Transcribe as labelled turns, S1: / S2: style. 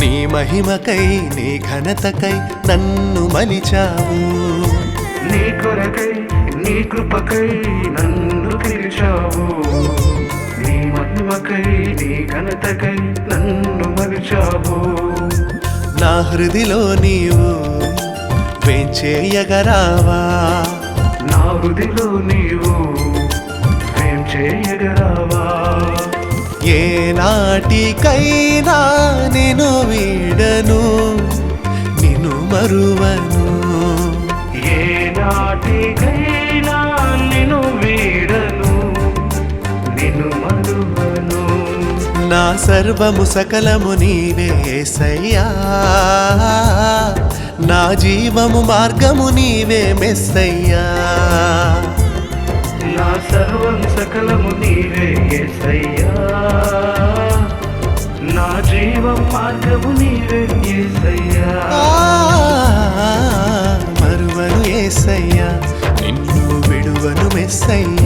S1: నీ మహిమకై నీ ఘనతకై నన్ను మలిచావు.
S2: నీ కొరకై నీ కృపకై నన్ను పిలిచావు. నీ మహిమకై నీ ఘనతకై నన్ను మలిచావు.
S1: నా హృదిలో నీవు వేంచేయగరావా.
S2: నా హృదిలో నీవు ఏం చేయగలవా.
S1: ఏ నాటికైనా నేను వీడను నిన్ను మరువను.
S2: ఏ నాటికైనా నిన్ను వీడను నిన్ను మరువను.
S1: నా సర్వము సకలము నీవే యేసయ్యా. నా జీవము మార్గము నీవే మెస్సయ్యా.
S2: నా సర్వం సకలము నీవే యేసయ్యా. నా జీవం మార్గము నీవే యేసయ్యా.
S1: మరువను యేసయ్యా, నిన్ను విడువను మెస్సయ్యా.